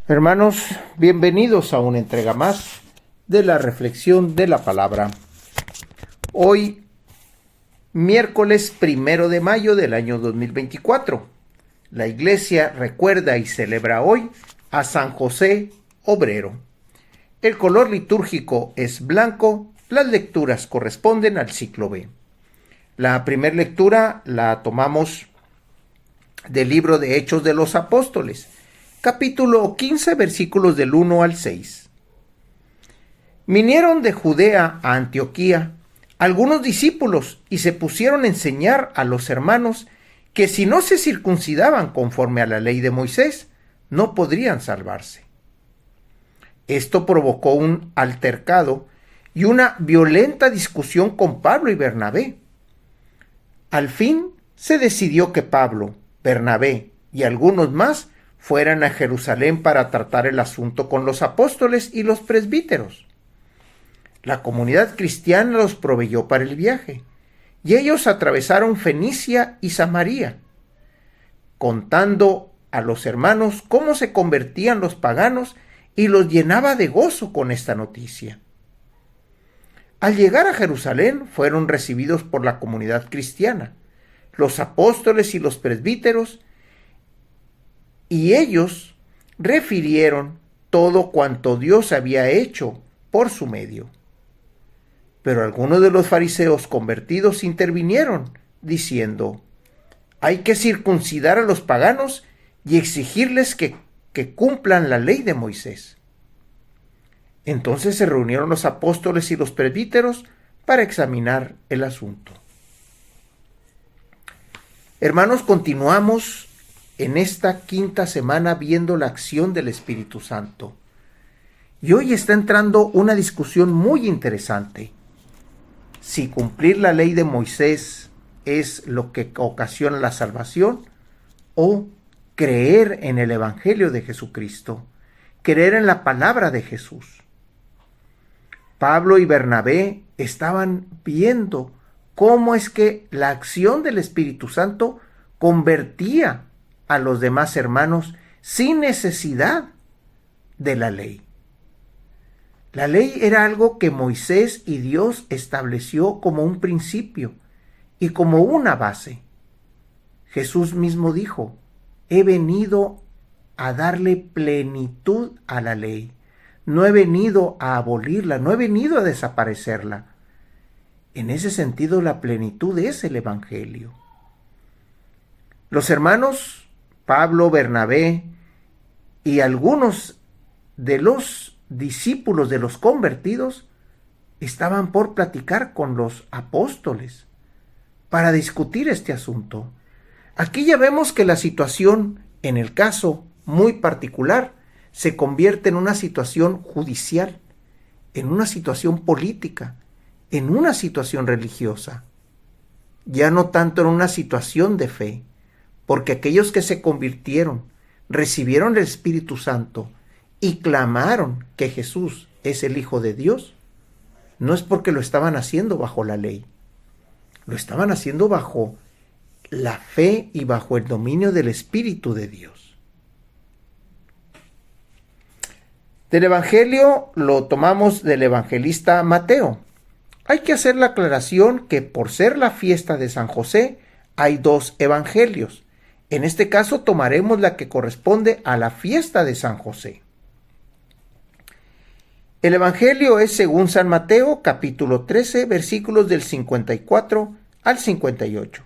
Hermanos, bienvenidos a una entrega más de la reflexión de la palabra. Hoy, miércoles 1 de mayo del año 2024, la Iglesia recuerda y celebra hoy a San José Obrero. El color litúrgico es blanco, las lecturas corresponden al ciclo B. La primera lectura la tomamos del libro de Hechos de los Apóstoles, capítulo 15, versículos del 1 al 6. Vinieron de Judea a Antioquía algunos discípulos y se pusieron a enseñar a los hermanos que si no se circuncidaban conforme a la ley de Moisés, no podrían salvarse. Esto provocó un altercado y una violenta discusión con Pablo y Bernabé. Al fin se decidió que Pablo, Bernabé y algunos más fueran a Jerusalén para tratar el asunto con los apóstoles y los presbíteros. La comunidad cristiana los proveyó para el viaje, y ellos atravesaron Fenicia y Samaria, contando a los hermanos cómo se convertían los paganos, y los llenaba de gozo con esta noticia. Al llegar a Jerusalén fueron recibidos por la comunidad cristiana, los apóstoles y los presbíteros, y ellos refirieron todo cuanto Dios había hecho por su medio. Pero algunos de los fariseos convertidos intervinieron, diciendo: hay que circuncidar a los paganos y exigirles que cumplan la ley de Moisés. Entonces se reunieron los apóstoles y los presbíteros para examinar el asunto. Hermanos, continuamos en esta quinta semana viendo la acción del Espíritu Santo. Y hoy está entrando una discusión muy interesante. Si cumplir la ley de Moisés es lo que ocasiona la salvación, o creer en el Evangelio de Jesucristo, creer en la palabra de Jesús. Pablo y Bernabé estaban viendo cómo es que la acción del Espíritu Santo convertía a los demás hermanos sin necesidad de la ley. La ley era algo que Moisés y Dios estableció como un principio y como una base. Jesús mismo dijo: he venido a darle plenitud a la ley. No he venido a abolirla, no he venido a desaparecerla. En ese sentido, la plenitud es el Evangelio. Los hermanos Pablo, Bernabé y algunos de los discípulos de los convertidos estaban por platicar con los apóstoles para discutir este asunto. Aquí ya vemos que la situación, en el caso muy particular, se convierte en una situación judicial, en una situación política, en una situación religiosa, ya no tanto en una situación de fe, porque aquellos que se convirtieron, recibieron el Espíritu Santo y clamaron que Jesús es el Hijo de Dios, no es porque lo estaban haciendo bajo la ley, lo estaban haciendo bajo la fe y bajo el dominio del Espíritu de Dios. Del Evangelio lo tomamos del evangelista Mateo. Hay que hacer la aclaración que por ser la fiesta de San José, hay dos evangelios. En este caso tomaremos la que corresponde a la fiesta de San José. El Evangelio es según San Mateo, capítulo 13, versículos del 54 al 58.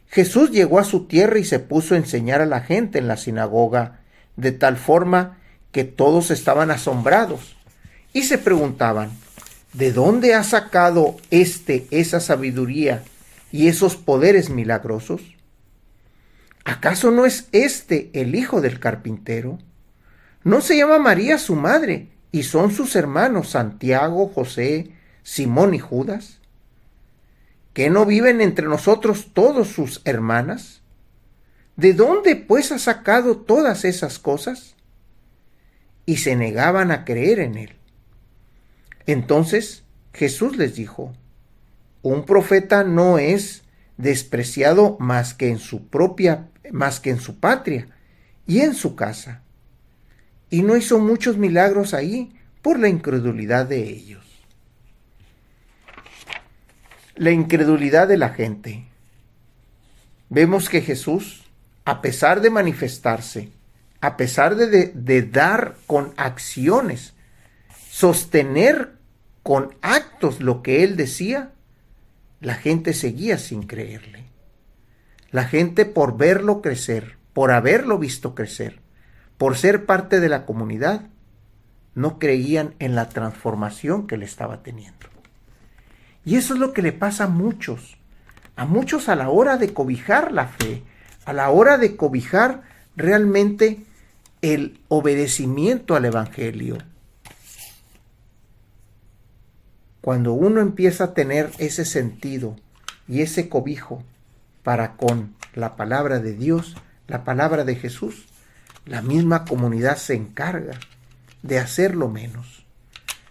Jesús llegó a su tierra y se puso a enseñar a la gente en la sinagoga, de tal forma que todos estaban asombrados y se preguntaban: ¿de dónde ha sacado esa sabiduría y esos poderes milagrosos? ¿Acaso no es el hijo del carpintero? ¿No se llama María su madre y son sus hermanos Santiago, José, Simón y Judas? ¿Que no viven entre nosotros todas sus hermanas? ¿De dónde pues ha sacado todas esas cosas? Y se negaban a creer en él. Entonces Jesús les dijo: un profeta no es despreciado más que en su patria y en su casa. y no hizo muchos milagros ahí por la incredulidad de ellos. La incredulidad de la gente. Vemos que Jesús, a pesar de manifestarse, a pesar de dar con acciones, sostener con actos lo que él decía, la gente seguía sin creerle. La gente, por verlo crecer, por haberlo visto crecer, por ser parte de la comunidad, no creían en la transformación que él estaba teniendo. Y eso es lo que le pasa a muchos a la hora de cobijar la fe, a la hora de cobijar realmente el obedecimiento al Evangelio. Cuando uno empieza a tener ese sentido y ese cobijo para con la palabra de Dios, la palabra de Jesús, la misma comunidad se encarga de hacerlo menos.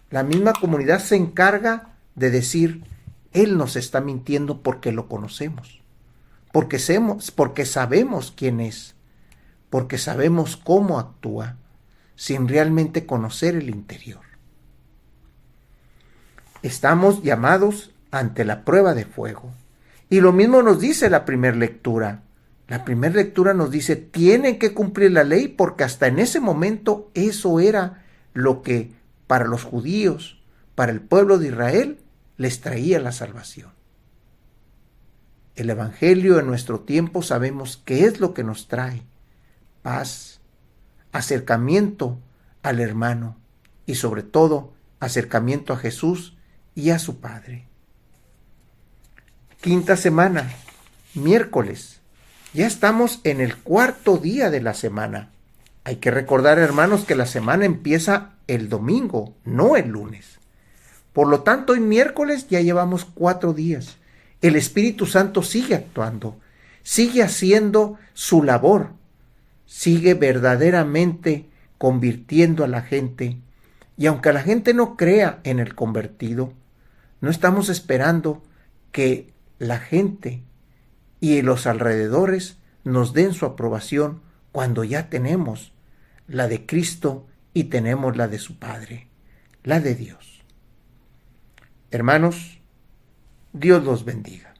La misma comunidad se encarga de decir, Él nos está mintiendo porque lo conocemos, porque sabemos quién es, porque sabemos cómo actúa, sin realmente conocer el interior. Estamos llamados ante la prueba de fuego. Y lo mismo nos dice la primera lectura. La primera lectura nos dice, tienen que cumplir la ley porque hasta en ese momento eso era lo que para los judíos, para el pueblo de Israel, les traía la salvación. El Evangelio en nuestro tiempo sabemos qué es lo que nos trae: paz, acercamiento al hermano y sobre todo acercamiento a Jesús y a su Padre. Quinta semana, miércoles. Ya estamos en el cuarto día de la semana. Hay que recordar, hermanos, que la semana empieza el domingo, no el lunes. Por lo tanto, hoy miércoles ya llevamos 4 días. El Espíritu Santo sigue actuando, sigue haciendo su labor, sigue verdaderamente convirtiendo a la gente. Y aunque la gente no crea en el convertido, no estamos esperando que la gente y los alrededores nos den su aprobación cuando ya tenemos la de Cristo y tenemos la de su Padre, la de Dios. Hermanos, Dios los bendiga.